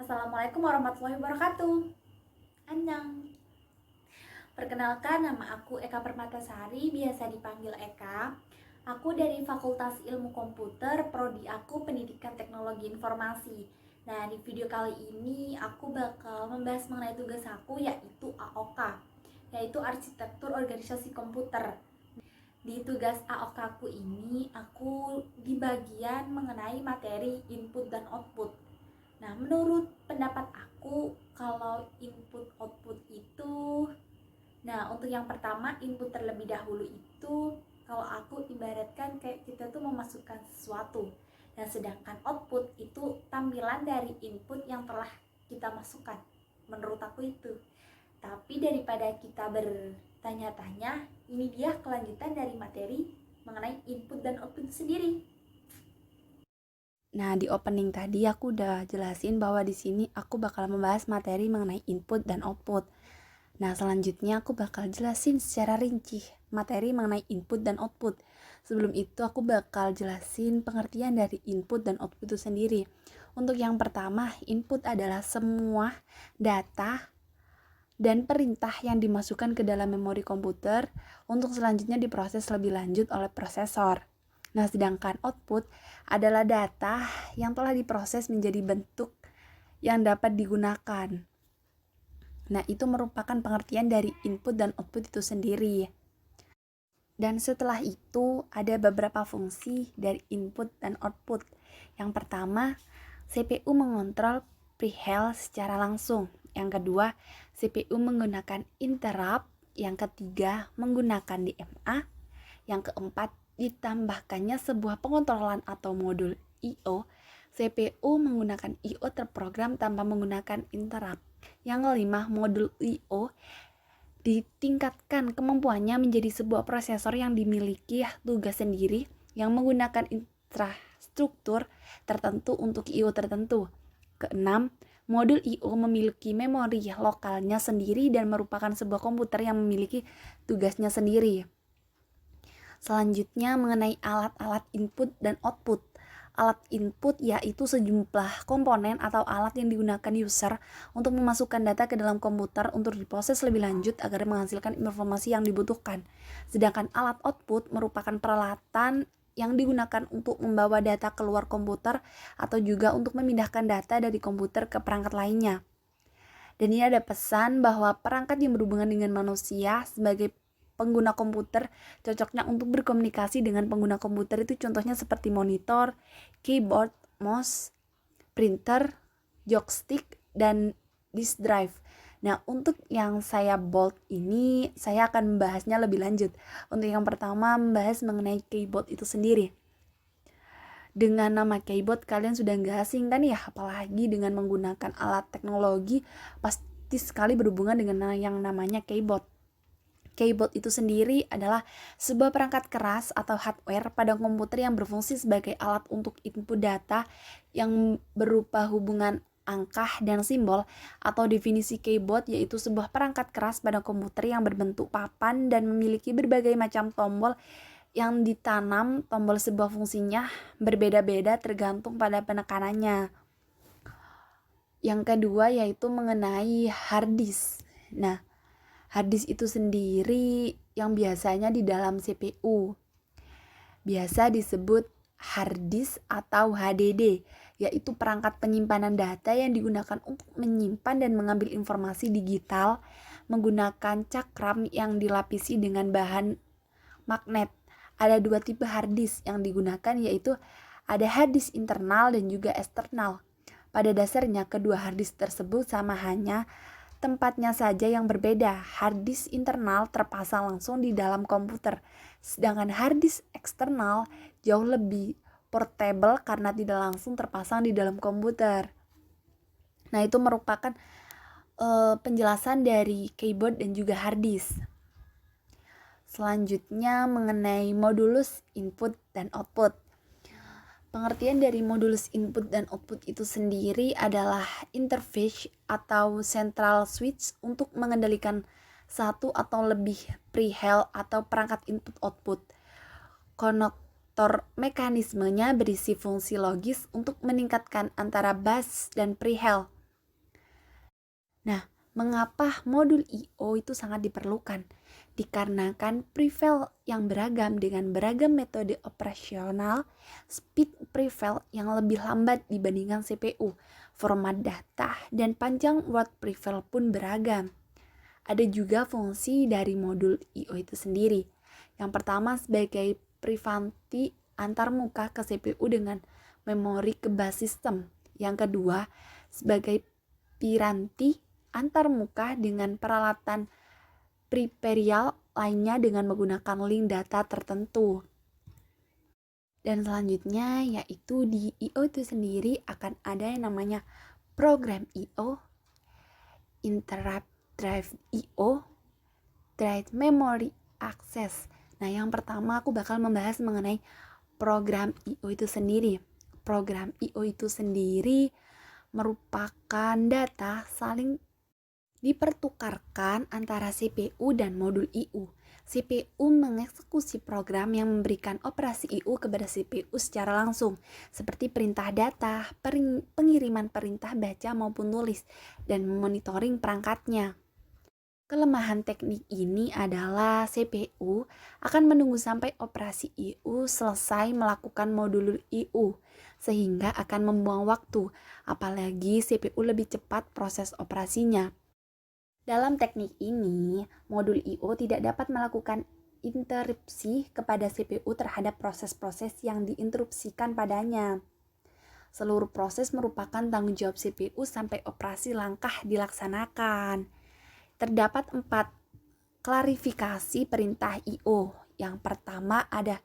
Assalamualaikum warahmatullahi wabarakatuh. Annyeong. Perkenalkan, nama aku Eka Permatasari, biasa dipanggil Eka. Aku dari Fakultas Ilmu Komputer, prodi aku Pendidikan Teknologi Informasi. Nah, di video kali ini aku bakal membahas mengenai tugas aku, yaitu AOK, yaitu Arsitektur Organisasi Komputer. Di tugas AOK aku ini, aku di bagian mengenai materi input dan output. Nah, menurut pendapat aku, kalau input output itu, nah untuk yang pertama input terlebih dahulu itu, kalau aku ibaratkan kayak kita tuh memasukkan sesuatu. Dan sedangkan output itu tampilan dari input yang telah kita masukkan. Menurut aku itu. Tapi daripada kita bertanya-tanya, ini dia kelanjutan dari materi mengenai input dan output sendiri. Nah, di opening tadi aku udah jelasin bahwa di sini aku bakal membahas materi mengenai input dan output. Nah, selanjutnya aku bakal jelasin secara rinci materi mengenai input dan output. Sebelum itu aku bakal jelasin pengertian dari input dan output itu sendiri. Untuk yang pertama, input adalah semua data dan perintah yang dimasukkan ke dalam memori komputer untuk selanjutnya diproses lebih lanjut oleh prosesor. Nah, sedangkan output adalah data yang telah diproses menjadi bentuk yang dapat digunakan. Nah, itu merupakan pengertian dari input dan output itu sendiri. Dan setelah itu ada beberapa fungsi dari input dan output. Yang pertama, CPU mengontrol prehel secara langsung. Yang kedua, CPU menggunakan interrupt. Yang ketiga, menggunakan DMA. Yang keempat, ditambahkannya sebuah pengontrolan atau modul I/O. CPU menggunakan I/O terprogram tanpa menggunakan interrupt. Yang kelima, modul I/O ditingkatkan kemampuannya menjadi sebuah prosesor yang dimiliki tugas sendiri yang menggunakan infrastruktur tertentu untuk I/O tertentu. Keenam, modul I/O memiliki memori lokalnya sendiri dan merupakan sebuah komputer yang memiliki tugasnya sendiri. Selanjutnya mengenai alat-alat input dan output. Alat input yaitu sejumlah komponen atau alat yang digunakan user untuk memasukkan data ke dalam komputer untuk diproses lebih lanjut agar menghasilkan informasi yang dibutuhkan. Sedangkan alat output merupakan peralatan yang digunakan untuk membawa data keluar komputer atau juga untuk memindahkan data dari komputer ke perangkat lainnya. Dan ini ada pesan bahwa perangkat yang berhubungan dengan manusia sebagai pengguna komputer cocoknya untuk berkomunikasi dengan pengguna komputer itu contohnya seperti monitor, keyboard, mouse, printer, joystick, dan disk drive. Nah, untuk yang saya bold ini saya akan membahasnya lebih lanjut. Untuk yang pertama membahas mengenai keyboard itu sendiri. Dengan nama keyboard kalian sudah nggak asing kan ya, apalagi dengan menggunakan alat teknologi pasti sekali berhubungan dengan yang namanya keyboard. Keyboard itu sendiri adalah sebuah perangkat keras atau hardware pada komputer yang berfungsi sebagai alat untuk input data yang berupa hubungan angka dan simbol. Atau definisi keyboard yaitu sebuah perangkat keras pada komputer yang berbentuk papan dan memiliki berbagai macam tombol yang ditanam. Tombol sebuah fungsinya berbeda-beda tergantung pada penekanannya. Yang kedua yaitu mengenai hard disk. Nah, hard disk itu sendiri yang biasanya di dalam CPU. Biasa disebut hard disk atau HDD, yaitu perangkat penyimpanan data yang digunakan untuk menyimpan dan mengambil informasi digital menggunakan cakram yang dilapisi dengan bahan magnet. Ada dua tipe hard disk yang digunakan, yaitu ada hard disk internal dan juga eksternal. Pada dasarnya kedua hard disk tersebut sama, hanya tempatnya saja yang berbeda. Hard disk internal terpasang langsung di dalam komputer, sedangkan hard disk eksternal jauh lebih portable karena tidak langsung terpasang di dalam komputer. Nah, itu merupakan penjelasan dari keyboard dan juga hard disk. Selanjutnya mengenai modulus input dan output. Pengertian dari modulus input dan output itu sendiri adalah interface atau central switch untuk mengendalikan satu atau lebih prehel atau perangkat input output. Konektor mekanismenya berisi fungsi logis untuk meningkatkan antara bus dan prehel. Nah, mengapa modul I/O itu sangat diperlukan? Dikarenakan preval yang beragam dengan beragam metode operasional, speed preval yang lebih lambat dibandingkan CPU, format data, dan panjang word preval pun beragam. Ada juga fungsi dari modul I/O itu sendiri. Yang pertama sebagai privanti antarmuka ke CPU dengan memori ke bus system. Yang kedua sebagai piranti antarmuka dengan peralatan peripheral lainnya dengan menggunakan link data tertentu. Dan selanjutnya yaitu di I/O itu sendiri akan ada yang namanya program I/O, interrupt drive I/O, drive memory access. Nah, yang pertama aku bakal membahas mengenai program I/O itu sendiri. Program I/O itu sendiri merupakan data saling dipertukarkan antara CPU dan modul I/O. CPU mengeksekusi program yang memberikan operasi I/O kepada CPU secara langsung, seperti perintah data, pengiriman perintah baca maupun tulis, dan monitoring perangkatnya. Kelemahan teknik ini adalah CPU akan menunggu sampai operasi I/O selesai melakukan modul I/O, sehingga akan membuang waktu, apalagi CPU lebih cepat proses operasinya. Dalam teknik ini, modul I/O tidak dapat melakukan interupsi kepada CPU terhadap proses-proses yang diinterupsikan padanya. Seluruh proses merupakan tanggung jawab CPU sampai operasi langkah dilaksanakan. Terdapat 4 klarifikasi perintah I/O. Yang pertama ada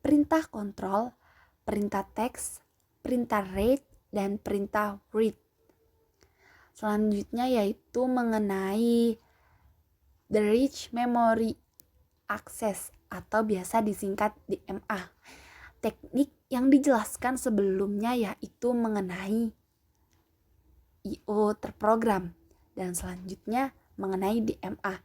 perintah kontrol, perintah teks, perintah read, dan perintah read. Selanjutnya yaitu mengenai the rich memory access atau biasa disingkat DMA. Teknik yang dijelaskan sebelumnya yaitu mengenai I/O terprogram dan selanjutnya mengenai DMA.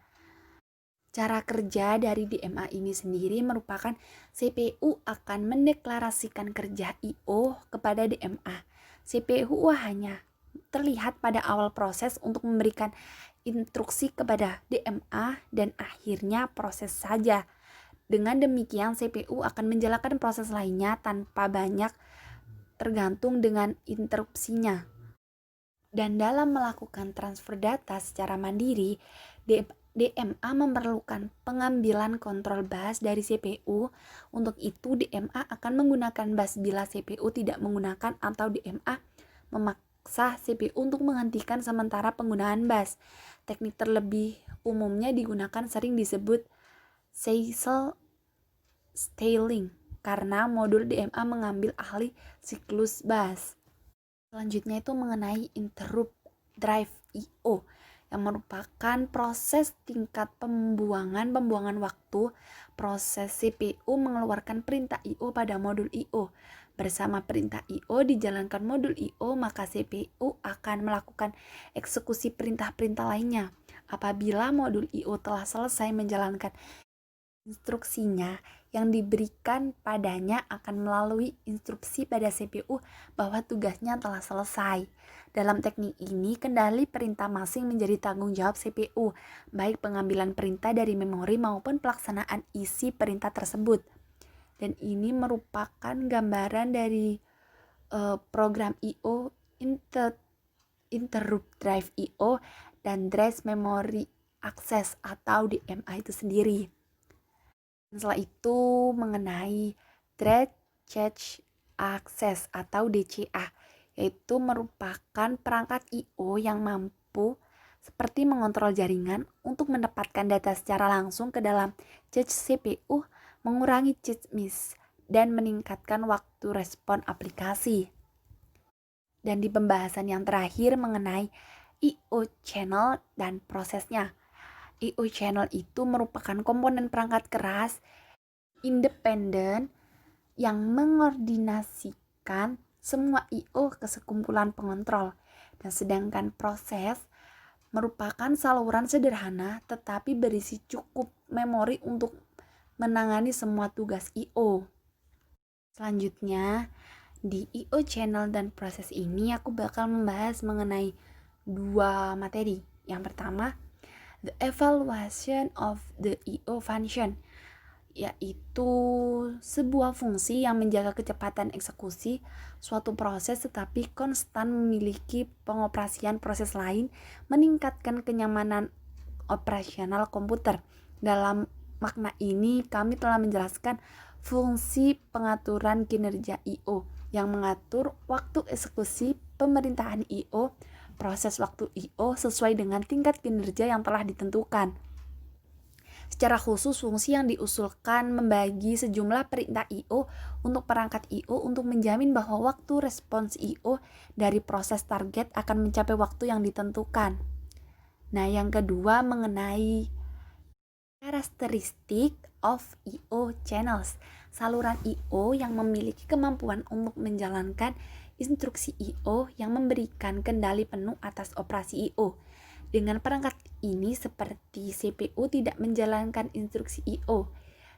Cara kerja dari DMA ini sendiri merupakan CPU akan mendeklarasikan kerja I/O kepada DMA. CPU hanya terlihat pada awal proses untuk memberikan instruksi kepada DMA dan akhirnya proses saja. Dengan demikian CPU akan menjalankan proses lainnya tanpa banyak tergantung dengan interupsinya. Dan dalam melakukan transfer data secara mandiri, DMA memerlukan pengambilan kontrol bus dari CPU. Untuk itu DMA akan menggunakan bus bila CPU tidak menggunakan atau DMA memaksa CPU untuk menghentikan sementara penggunaan bus. Teknik terlebih umumnya digunakan sering disebut cycle scaling karena modul DMA mengambil alih siklus bus. Selanjutnya itu mengenai interrupt drive I/O yang merupakan proses tingkat pembuangan waktu. Proses CPU mengeluarkan perintah I/O pada modul I/O. Bersama perintah I/O dijalankan modul I/O, maka CPU akan melakukan eksekusi perintah-perintah lainnya. Apabila modul I/O telah selesai menjalankan instruksinya, yang diberikan padanya akan melalui instruksi pada CPU bahwa tugasnya telah selesai. Dalam teknik ini, kendali perintah masing menjadi tanggung jawab CPU, baik pengambilan perintah dari memori maupun pelaksanaan isi perintah tersebut. Dan ini merupakan gambaran dari program I/O, interrupt drive I/O, dan drive memory access atau DMA itu sendiri. Setelah itu mengenai Direct Cache Access atau DCA, yaitu merupakan perangkat I/O yang mampu seperti mengontrol jaringan untuk mendapatkan data secara langsung ke dalam cache CPU, mengurangi cache miss, dan meningkatkan waktu respon aplikasi. Dan di pembahasan yang terakhir mengenai I/O channel dan prosesnya. I/O channel itu merupakan komponen perangkat keras independen yang mengordinasikan semua I/O ke sekumpulan pengontrol. Dan sedangkan proses merupakan saluran sederhana tetapi berisi cukup memori untuk menangani semua tugas I/O. Selanjutnya, di I/O channel dan proses ini aku bakal membahas mengenai 2 materi, Yang pertama, the evaluation of the I/O function, yaitu sebuah fungsi yang menjaga kecepatan eksekusi suatu proses tetapi konstan memiliki pengoperasian proses lain, meningkatkan kenyamanan operasional komputer. Dalam makna ini, kami telah menjelaskan fungsi pengaturan kinerja I/O yang mengatur waktu eksekusi pemerintahan I/O, proses waktu I/O sesuai dengan tingkat kinerja yang telah ditentukan. Secara khusus, fungsi yang diusulkan membagi sejumlah perintah I/O untuk perangkat I/O untuk menjamin bahwa waktu respons I/O dari proses target akan mencapai waktu yang ditentukan. Nah, yang kedua mengenai characteristic of I/O channels, saluran I/O yang memiliki kemampuan untuk menjalankan instruksi I/O yang memberikan kendali penuh atas operasi I/O. Dengan perangkat ini seperti CPU tidak menjalankan instruksi I/O.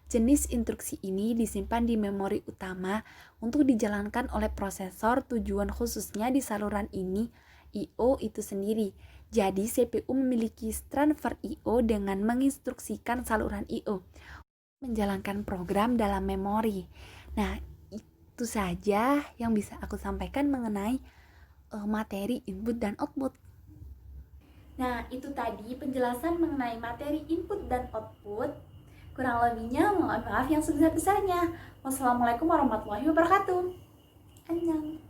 Jenis instruksi ini disimpan di memori utama untuk dijalankan oleh prosesor, tujuan khususnya di saluran ini I/O itu sendiri. Jadi CPU memiliki transfer I/O dengan menginstruksikan saluran I/O menjalankan program dalam memori. Nah, itu saja yang bisa aku sampaikan mengenai materi input dan output. Nah, itu tadi penjelasan mengenai materi input dan output. Kurang lebihnya mohon maaf yang sebesar-besarnya. Wassalamualaikum warahmatullahi wabarakatuh. Annyeong.